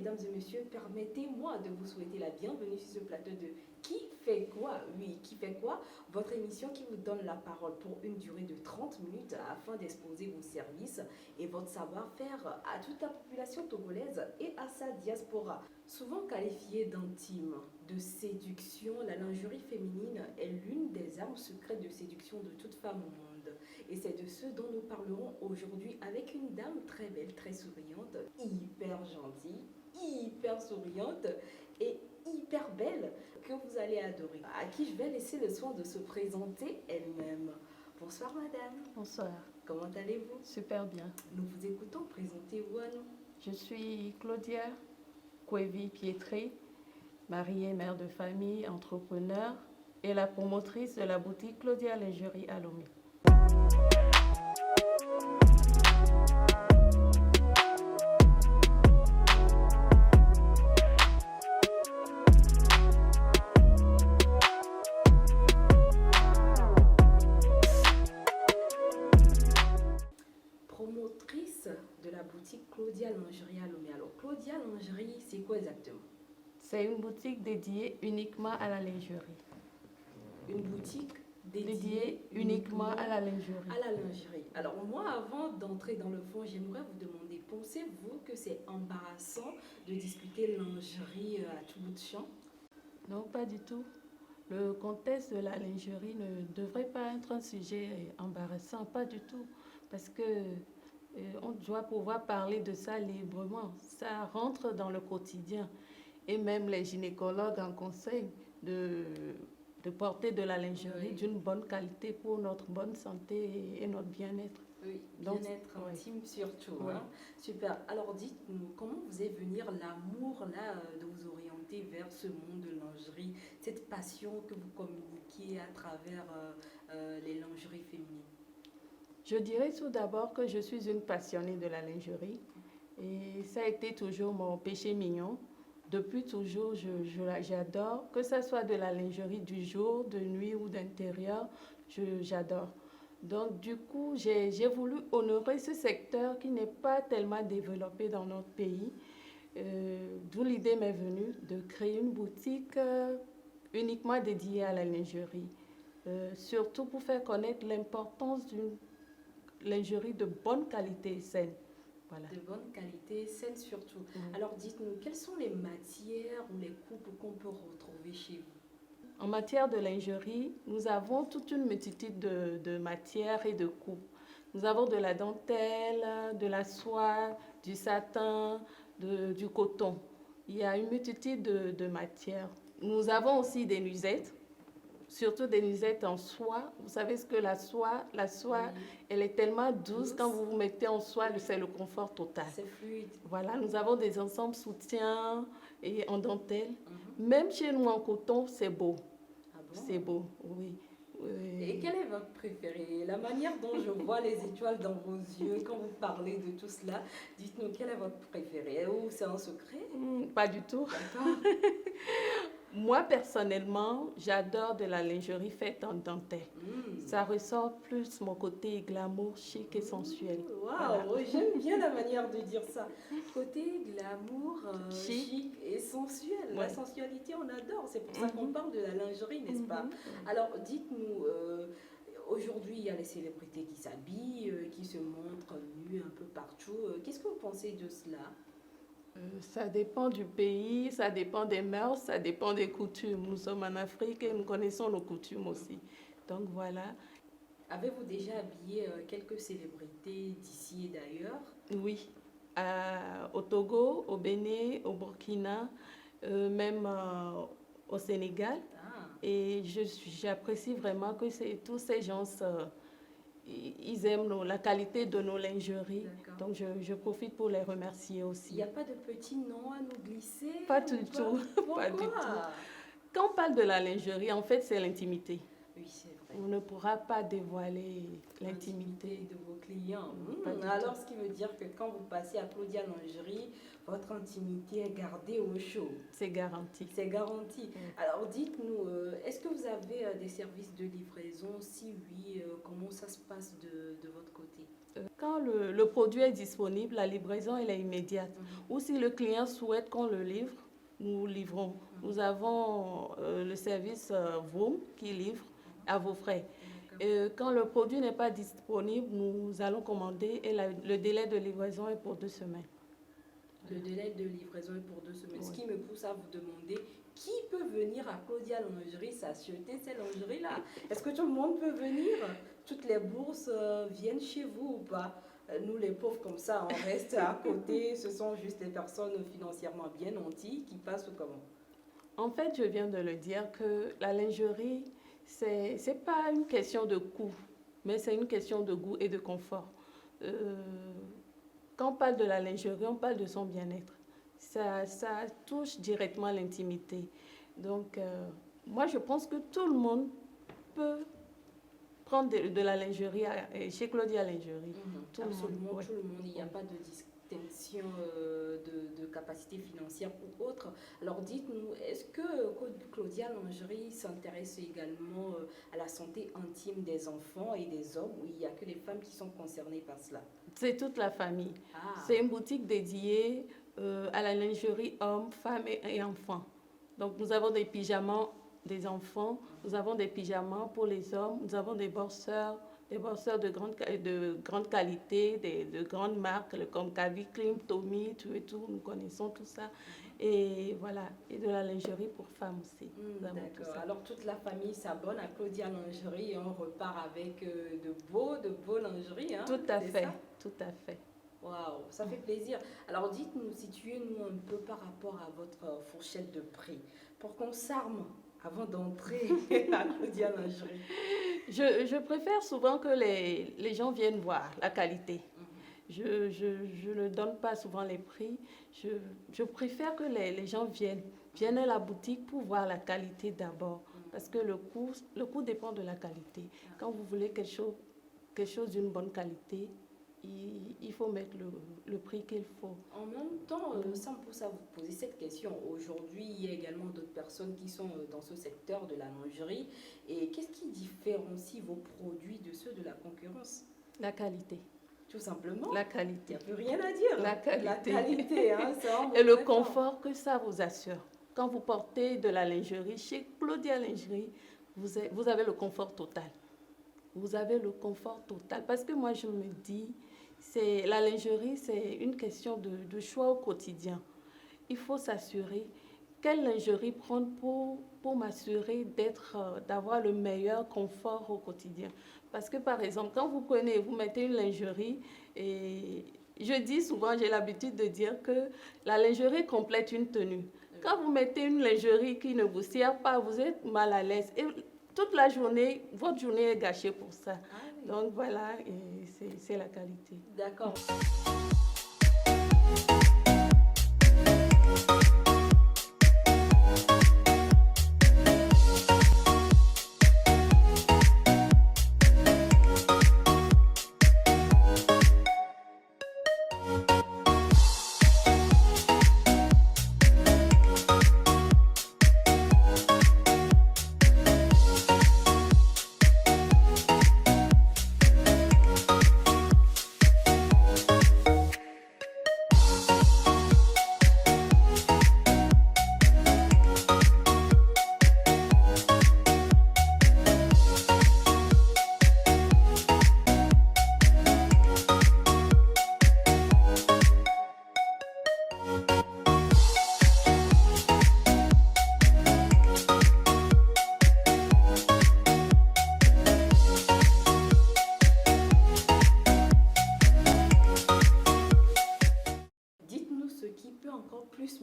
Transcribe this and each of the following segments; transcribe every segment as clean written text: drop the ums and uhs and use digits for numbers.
mesdames et messieurs, permettez-moi de vous souhaiter la bienvenue sur ce plateau de Qui fait quoi? Oui, Qui fait quoi? Votre émission qui vous donne la parole pour une durée de 30 minutes afin d'exposer vos services et votre savoir-faire à toute la population togolaise et à sa diaspora. Souvent qualifiée d'intime, de séduction, la lingerie féminine est l'une des armes secrètes de séduction de toute femme au monde. Et c'est de ce dont nous parlerons aujourd'hui avec une dame très belle, très souriante, hyper gentille, hyper souriante et hyper belle que vous allez adorer. À qui je vais laisser le soin de se présenter elle-même. Bonsoir madame. Bonsoir. Comment allez-vous? Super bien. Nous vous écoutons. Présentez-vous à nous. Je suis Claudia Kwevi Pietri, mariée, mère de famille, entrepreneur et la promotrice de la boutique Claudia Lingerie à Lomé. Promotrice de la boutique Claudia Lingerie à Lomé. Alors Claudia Lingerie, c'est quoi exactement? C'est une boutique dédiée uniquement à la lingerie. Une boutique Dédiée uniquement à la lingerie. À la lingerie. Alors moi, avant d'entrer dans le fond, j'aimerais vous demander, pensez-vous que c'est embarrassant de discuter lingerie à tout bout de champ? Non, pas du tout. Le contexte de la lingerie ne devrait pas être un sujet embarrassant, pas du tout. Parce que on doit pouvoir parler de ça librement. Ça rentre dans le quotidien. Et même les gynécologues en conseillent de porter de la lingerie d'une bonne qualité pour notre bonne santé et notre bien-être. Oui, Donc, bien-être intime surtout. Oui. Hein. Super. Alors dites-nous, comment vous est venu l'amour là de vous orienter vers ce monde de lingerie, cette passion que vous communiquez à travers les lingeries féminines? Je dirais tout d'abord que je suis une passionnée de la lingerie et ça a été toujours mon péché mignon. Depuis toujours, j'adore, que ce soit de la lingerie du jour, de nuit ou d'intérieur, j'adore. Donc du coup, j'ai voulu honorer ce secteur qui n'est pas tellement développé dans notre pays. D'où l'idée m'est venue de créer une boutique uniquement dédiée à la lingerie. Surtout pour faire connaître l'importance d'une lingerie de bonne qualité et saine. Voilà. De bonne qualité, saine surtout. Alors dites-nous, quelles sont les matières ou les coupes qu'on peut retrouver chez vous? En matière de lingerie, nous avons toute une multitude de matières et de coupes. Nous avons de la dentelle, de la soie, du satin, du coton. Il y a une multitude de matières. Nous avons aussi des nuisettes, surtout des nuisettes en soie. Vous savez ce que la soie, elle est tellement douce. Quand vous vous mettez en soie, c'est le confort total. C'est fluide. Voilà, nous avons des ensembles soutiens et en dentelle. Même chez nous en coton, c'est beau. Ah bon? C'est beau, oui. Et quel est votre préféré? La manière dont je vois les étoiles dans vos yeux quand vous parlez de tout cela, dites-nous quel est votre préféré? Ou c'est un secret? Pas du tout. Moi, personnellement, j'adore de la lingerie faite en dentelle. Ça ressort plus mon côté glamour, chic et sensuel. Waouh, voilà. J'aime bien la manière de dire ça. Côté glamour, chic et sensuel. La sensualité, on adore. C'est pour ça qu'on parle de la lingerie, n'est-ce pas? Alors, dites-nous, aujourd'hui, il y a les célébrités qui s'habillent, qui se montrent nues un peu partout. Qu'est-ce que vous pensez de cela? Ça dépend du pays, ça dépend des mœurs, ça dépend des coutumes. Nous sommes en Afrique et nous connaissons nos coutumes aussi. Donc voilà. Avez-vous déjà habillé quelques célébrités d'ici et d'ailleurs? Oui, au Togo, au Bénin, au Burkina, même au Sénégal. Et j'apprécie vraiment que tous ces gens... ils aiment la qualité de nos lingeries. Donc, je profite pour les remercier aussi. Il n'y a pas de petits noms à nous glisser? Pas du tout. Pas du tout. Quand on parle de la lingerie, en fait, c'est l'intimité. Oui, c'est vrai. On ne pourra pas dévoiler l'intimité. De vos clients. Pas du Alors, tout. ce qui veut dire que quand vous passez à Claudia Lingerie, votre intimité est gardée au chaud. C'est garanti. C'est garanti. Oui. Alors, dites-nous, est-ce que vous avez des services de livraison? Si oui, comment ça se passe de votre côté? Quand le produit est disponible, la livraison elle est immédiate. Ou si le client souhaite qu'on le livre, nous livrons. Nous avons le service Vroom qui livre à vos frais. Quand le produit n'est pas disponible, nous allons commander et le délai de livraison est pour 2 semaines. Le délai de livraison est pour 2 semaines. Oui. Ce qui me pousse à vous demander qui peut venir à Claudia Lingerie s'acheter ces lingeries-là. Est-ce que tout le monde peut venir? Toutes les bourses viennent chez vous ou pas? Nous, les pauvres, comme ça, on reste à côté. Ce sont juste les personnes financièrement bien nanties qui passent ou comment? En fait, je viens de le dire que la lingerie, c'est pas une question de coût, mais c'est une question de goût et de confort. Quand on parle de la lingerie, on parle de son bien-être. Ça touche directement l'intimité. Donc, moi, je pense que tout le monde peut prendre de la lingerie chez Claudia Lingerie. Absolument, ouais. tout le monde. Il n'y a pas de distinction de capacité financière ou autre. Alors, dites-nous, est-ce que Claudia Lingerie s'intéresse également à la santé intime des enfants et des hommes, ou il n'y a que les femmes qui sont concernées par cela? C'est toute la famille. Ah. C'est une boutique dédiée à la lingerie hommes, femmes et enfants. Donc, nous avons des pyjamas des enfants, nous avons des pyjamas pour les hommes, nous avons des borseurs de grande qualité, de grandes marques comme Calvin Klein, Tommy, tout et tout, nous connaissons tout ça. Et voilà, et de la lingerie pour femmes aussi. D'accord. Alors toute la famille s'abonne à Claudia Lingerie et on repart avec de beaux lingeries. Hein, tout à fait, ça? tout à fait. Waouh, ça fait plaisir. Alors dites-nous, situez-nous un peu par rapport à votre fourchette de prix pour qu'on s'arme avant d'entrer à Claudia Lingerie. Je préfère souvent que les gens viennent voir la qualité. Je ne donne pas souvent les prix. Je préfère que les gens viennent à la boutique pour voir la qualité d'abord. Parce que le coût dépend de la qualité. Quand vous voulez quelque chose d'une bonne qualité, il faut mettre le prix qu'il faut. En même temps, ça me pousse à vous poser cette question. Aujourd'hui, il y a également d'autres personnes qui sont dans ce secteur de la lingerie. Et qu'est-ce qui différencie vos produits de ceux de la concurrence? La qualité. Tout simplement. La qualité. Il n'y a plus rien à dire. La qualité. La qualité, hein, et le confort que ça vous assure. Quand vous portez de la lingerie, chez Claudia Lingerie, vous avez le confort total. Vous avez le confort total. Parce que moi, je me dis, la lingerie, c'est une question de choix au quotidien. Il faut s'assurer quelle lingerie prendre pour m'assurer d'avoir le meilleur confort au quotidien. Parce que par exemple, quand vous mettez une lingerie, et je dis souvent, j'ai l'habitude de dire que la lingerie complète une tenue. Quand vous mettez une lingerie qui ne vous sert pas, vous êtes mal à l'aise. Et toute la journée, votre journée est gâchée pour ça. Ah oui. Donc voilà, c'est la qualité. D'accord.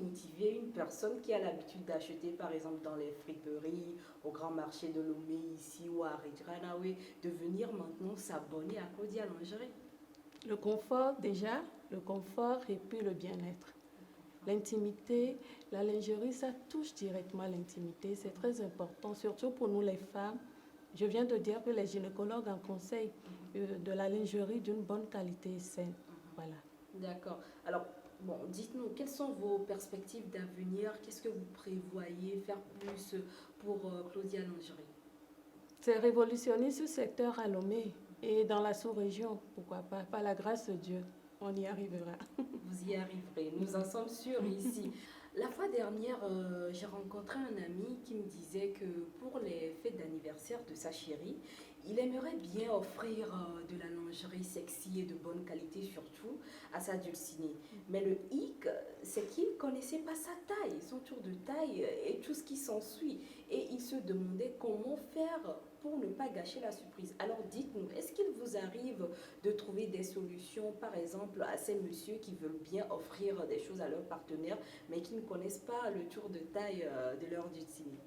Motiver une personne qui a l'habitude d'acheter par exemple dans les friperies, au grand marché de Lomé ici ou à Ranawe, de venir maintenant s'abonner à Claudia Lingerie? Le confort déjà, le confort et puis le bien-être. L'intimité, la lingerie, ça touche directement l'intimité, c'est très important, surtout pour nous les femmes. Je viens de dire que les gynécologues en conseillent de la lingerie d'une bonne qualité et saine. Voilà. D'accord. Alors, bon, dites-nous, quelles sont vos perspectives d'avenir? Qu'est-ce que vous prévoyez faire plus pour Claudia Lingerie? C'est révolutionner ce secteur à Lomé et dans la sous-région, pourquoi pas, par la grâce de Dieu, on y arrivera. Vous y arriverez, nous en sommes sûrs ici. La fois dernière, j'ai rencontré un ami qui me disait que pour les fêtes d'anniversaire de sa chérie, il aimerait bien offrir de la lingerie sexy et de bonne qualité surtout à sa dulcinée. Mais le hic, c'est qu'il ne connaissait pas sa taille, son tour de taille et tout ce qui s'ensuit. Et il se demandait comment faire pour ne pas gâcher la surprise. Alors dites-nous, est-ce qu'il vous arrive de trouver des solutions, par exemple, à ces messieurs qui veulent bien offrir des choses à leurs partenaires, mais qui ne connaissent pas le tour de taille de leur dulcinée?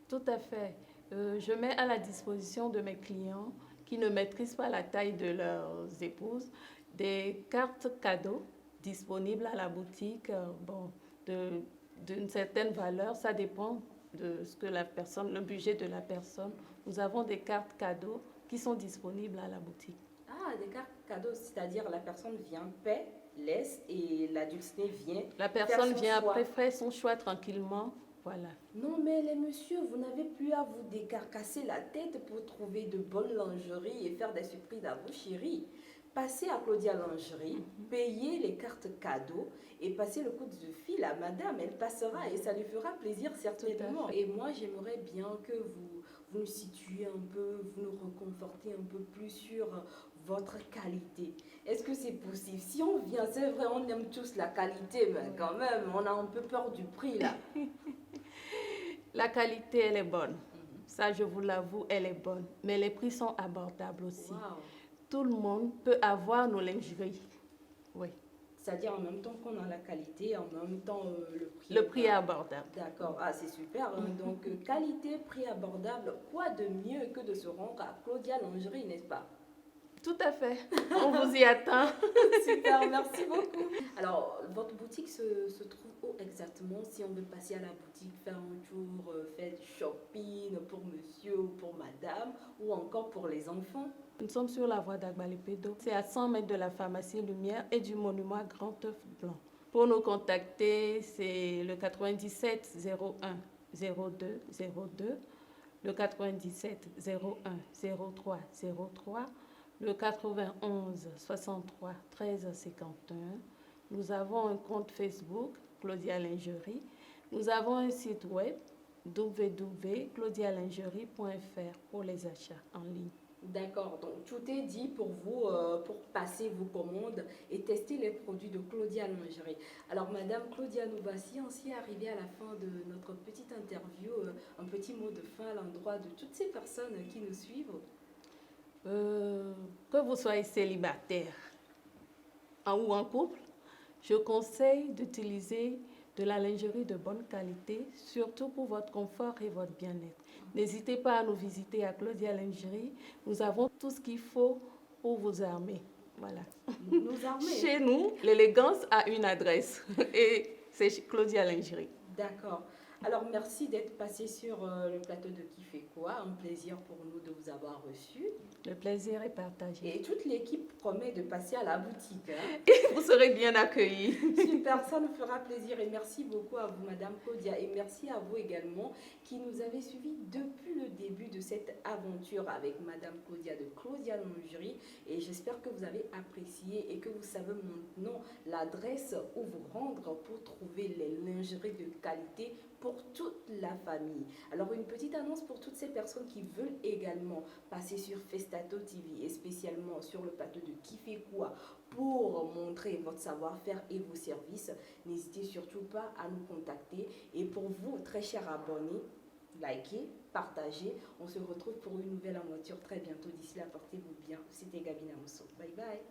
Tout à fait. Je mets à la disposition de mes clients qui ne maîtrisent pas la taille de leurs épouses des cartes cadeaux disponibles à la boutique. D'une certaine valeur, ça dépend de ce que la personne, le budget de la personne. Nous avons des cartes cadeaux qui sont disponibles à la boutique. Ah, des cartes cadeaux, c'est-à-dire la personne vient, paie, laisse et la dulcinée vient. La personne vient après faire son choix tranquillement. Voilà. Non, mais les messieurs, vous n'avez plus à vous décarcasser la tête pour trouver de bonnes lingeries et faire des surprises à vos chéris. Passez à Claudia Lingerie, payez les cartes cadeaux et passez le coup de fil à madame. Elle passera et ça lui fera plaisir certainement. Et moi, j'aimerais bien que vous nous situiez un peu, vous nous reconfortez un peu plus sur votre qualité. Est-ce que c'est possible? Si on vient, c'est vrai, on aime tous la qualité, mais quand même, on a un peu peur du prix là. La qualité, elle est bonne. Ça, je vous l'avoue, elle est bonne. Mais les prix sont abordables aussi. Wow. Tout le monde peut avoir nos lingeries. Oui. C'est-à-dire en même temps qu'on a la qualité, en même temps le prix. Le prix est abordable. D'accord, ah, c'est super. Hein. Donc qualité, prix abordable, quoi de mieux que de se rendre à Claudia Lingerie, n'est-ce pas? Tout à fait. On vous y attend. Super, merci beaucoup. Alors, votre boutique se trouve où exactement? Si on veut passer à la boutique, faire un tour, faire du shopping pour monsieur ou pour madame, ou encore pour les enfants? Nous sommes sur la voie d'Agbalépédo. C'est à 100 mètres de la pharmacie Lumière et du monument Grand œuf blanc. Pour nous contacter, c'est le 97 01 02 02, le 97 01 03 03, le 91 63 13 51. Nous avons un compte Facebook, Claudia Lingerie. Nous avons un site web, www.claudialingerie.fr pour les achats en ligne. D'accord, donc tout est dit pour vous, pour passer vos commandes et tester les produits de Claudia Lingerie. Alors Madame Claudia, nous voici ainsi arrivés à la fin de notre petite interview. Un petit mot de fin à l'endroit de toutes ces personnes qui nous suivent. Que vous soyez célibataire ou en couple, je conseille d'utiliser de la lingerie de bonne qualité, surtout pour votre confort et votre bien-être. N'hésitez pas à nous visiter à Claudia Lingerie. Nous avons tout ce qu'il faut pour vous armer. Voilà. Nous armer. Chez nous, l'élégance a une adresse et c'est chez Claudia Lingerie. D'accord. Alors merci d'être passé sur le plateau de Qui fait quoi. Un plaisir pour nous de vous avoir reçu. Le plaisir est partagé. Et toute l'équipe promet de passer à la boutique. Hein. Vous serez bien accueillis. Super, ça nous fera plaisir. Et merci beaucoup à vous, Madame Claudia. Et merci à vous également qui nous avez suivis depuis le début de cette aventure avec Madame Claudia de Claudia Lingerie. Et j'espère que vous avez apprécié et que vous savez maintenant l'adresse où vous rendre pour trouver les lingeries de qualité pour toute la famille. Alors une petite annonce pour toutes ces personnes qui veulent également passer sur Festato TV et spécialement sur le plateau de Qui fait quoi pour montrer votre savoir-faire et vos services. N'hésitez surtout pas à nous contacter. Et pour vous, très chers abonnés, likez, partagez. On se retrouve pour une nouvelle aventure très bientôt. D'ici là, portez-vous bien. C'était Gabina Mosso. Bye bye.